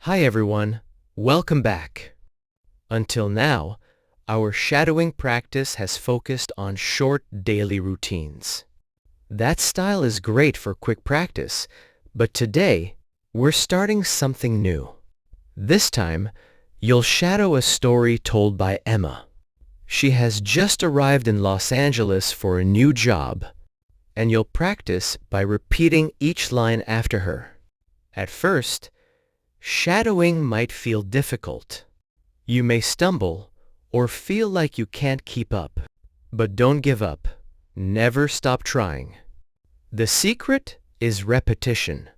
Hi everyone, welcome back. Until now, our shadowing practice has focused on short daily routines. That style is great for quick practice, but today we're starting something new. This time, you'll shadow a story told by Emma. She has just arrived in Los Angeles for a new job, and you'll practice by repeating each line after her. At first, shadowing might feel difficult. You may stumble or feel like you can't keep up. But don't give up. Never stop trying. The secret is repetition.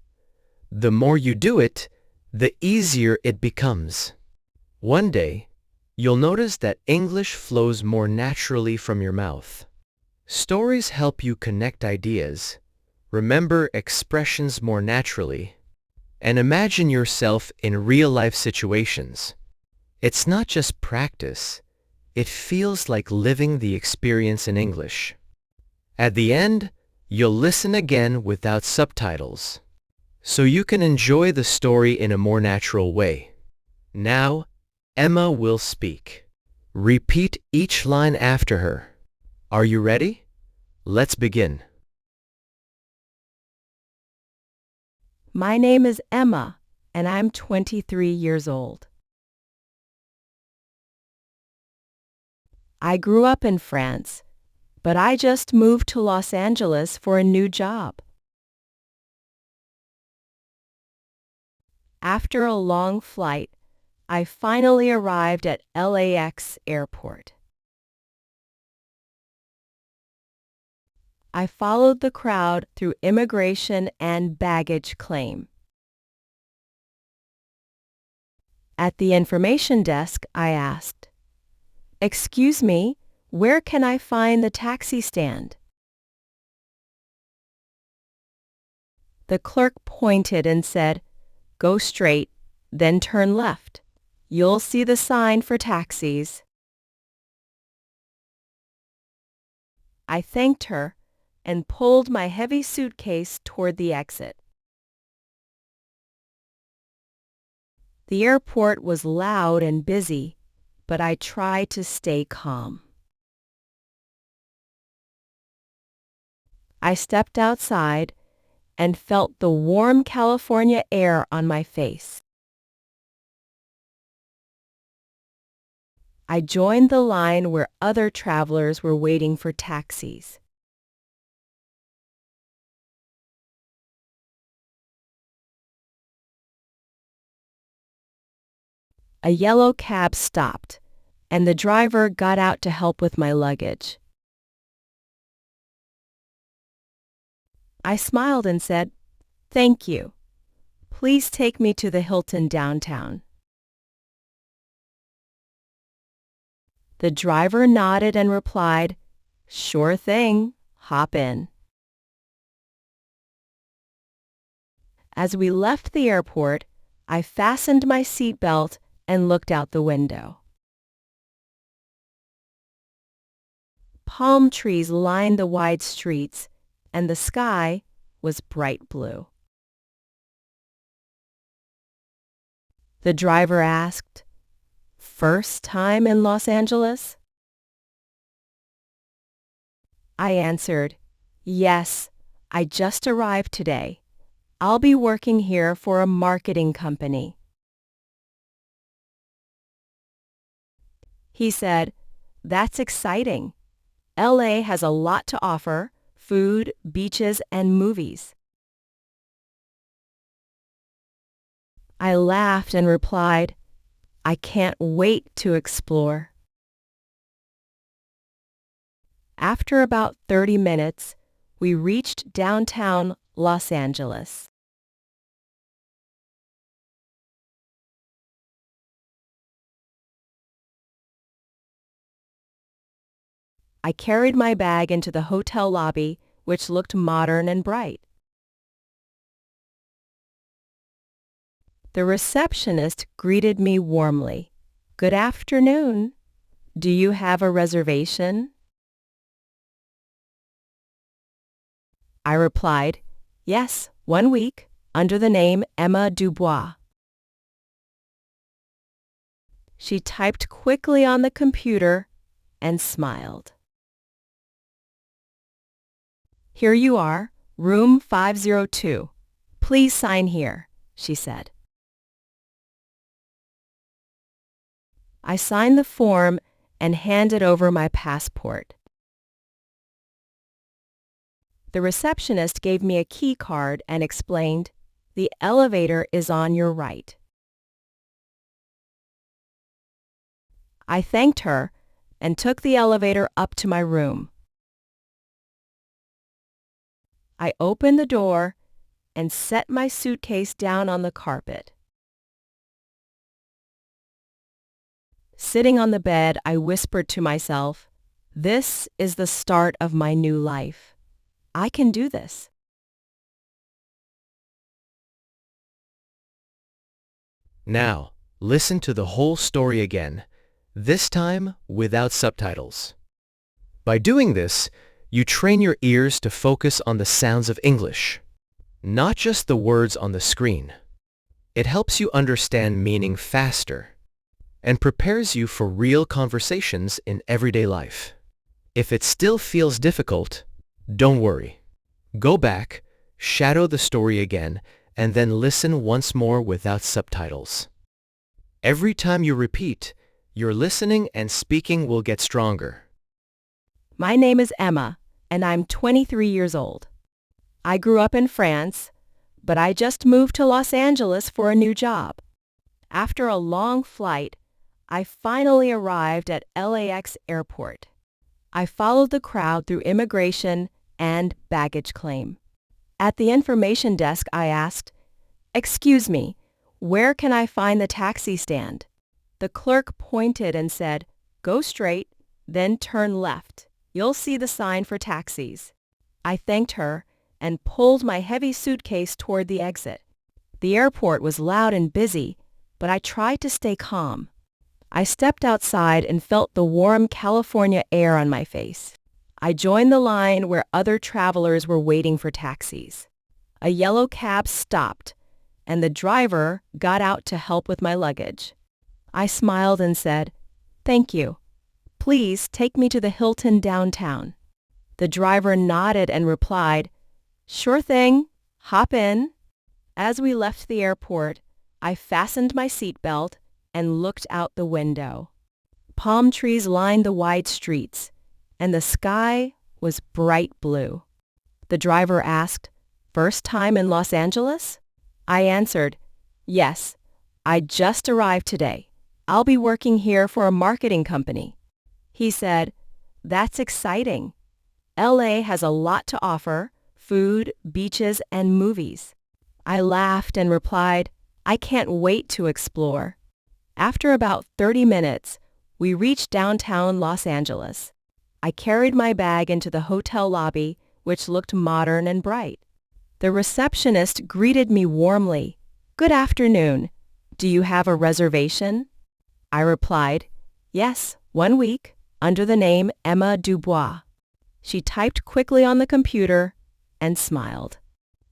The more you do it, the easier it becomes. One day, you'll notice that English flows more naturally from your mouth. Stories help you connect ideas, remember expressions more naturally, and imagine yourself in real-life situations. It's not just practice, it feels like living the experience in English. At the end, you'll listen again without subtitles, so you can enjoy the story in a more natural way. Now, Emma will speak. Repeat each line after her. Are you ready? Let's begin. My name is Emma, and I'm 23 years old. I grew up in France, but I just moved to Los Angeles for a new job. After a long flight, I finally arrived at LAX airport. I followed the crowd through immigration and baggage claim. At the information desk, I asked, "Excuse me, where can I find the taxi stand?" The clerk pointed and said, "Go straight, then turn left. You'll see the sign for taxis." I thanked her and pulled my heavy suitcase toward the exit. The airport was loud and busy, but I tried to stay calm. I stepped outside and felt the warm California air on my face. I joined the line where other travelers were waiting for taxis. A yellow cab stopped, and the driver got out to help with my luggage. I smiled and said, "Thank you. Please take me to the Hilton downtown." The driver nodded and replied, "Sure thing, hop in." As we left the airport, I fastened my seatbelt and looked out the window. Palm trees lined the wide streets, and the sky was bright blue. The driver asked, "First time in Los Angeles?" I answered, "Yes, I just arrived today. I'll be working here for a marketing company." He said, "That's exciting. LA has a lot to offer: food, beaches, and movies." I laughed and replied, "I can't wait to explore." After about 30 minutes, we reached downtown Los Angeles. I carried my bag into the hotel lobby, which looked modern and bright. The receptionist greeted me warmly. "Good afternoon. Do you have a reservation?" I replied, "Yes, 1 week, under the name Emma Dubois." She typed quickly on the computer and smiled. "Here you are, room 502. Please sign here," she said. I signed the form and handed over my passport. The receptionist gave me a key card and explained, "The elevator is on your right." I thanked her and took the elevator up to my room. I opened the door and set my suitcase down on the carpet. Sitting on the bed, I whispered to myself, "This is the start of my new life. I can do this." Now, listen to the whole story again, this time without subtitles. By doing this, you train your ears to focus on the sounds of English, not just the words on the screen. It helps you understand meaning faster and prepares you for real conversations in everyday life. If it still feels difficult, don't worry. Go back, shadow the story again, and then listen once more without subtitles. Every time you repeat, your listening and speaking will get stronger. My name is Emma, and I'm 23 years old. I grew up in France, but I just moved to Los Angeles for a new job. After a long flight, I finally arrived at LAX airport. I followed the crowd through immigration and baggage claim. At the information desk, I asked, "Excuse me, where can I find the taxi stand?" The clerk pointed and said, "Go straight, then turn left. You'll see the sign for taxis." I thanked her and pulled my heavy suitcase toward the exit. The airport was loud and busy, but I tried to stay calm. I stepped outside and felt the warm California air on my face. I joined the line where other travelers were waiting for taxis. A yellow cab stopped, and the driver got out to help with my luggage. I smiled and said, "Thank you. Please take me to the Hilton downtown." The driver nodded and replied, "Sure thing. Hop in." As we left the airport, I fastened my seatbelt and looked out the window. Palm trees lined the wide streets, and the sky was bright blue. The driver asked, "First time in Los Angeles?" I answered, "Yes, I just arrived today. I'll be working here for a marketing company." He said, "That's exciting. LA has a lot to offer: food, beaches, and movies." I laughed and replied, "I can't wait to explore." After about 30 minutes, we reached downtown Los Angeles. I carried my bag into the hotel lobby, which looked modern and bright. The receptionist greeted me warmly. "Good afternoon. Do you have a reservation?" I replied, "Yes, 1 week, under the name Emma Dubois." She typed quickly on the computer and smiled.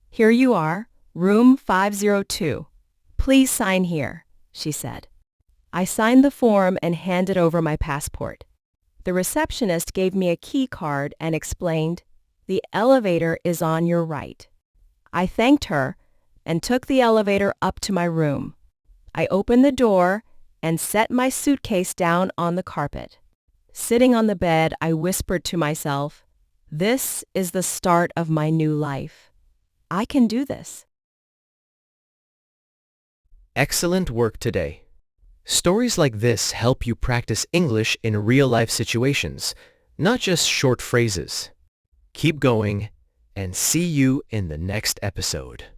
"Here you are, room 502. Please sign here," she said. I signed the form and handed over my passport. The receptionist gave me a key card and explained, "The elevator is on your right." I thanked her and took the elevator up to my room. I opened the door and set my suitcase down on the carpet. Sitting on the bed, I whispered to myself, "This is the start of my new life. I can do this." Excellent work today. Stories like this help you practice English in real-life situations, not just short phrases. Keep going, and see you in the next episode.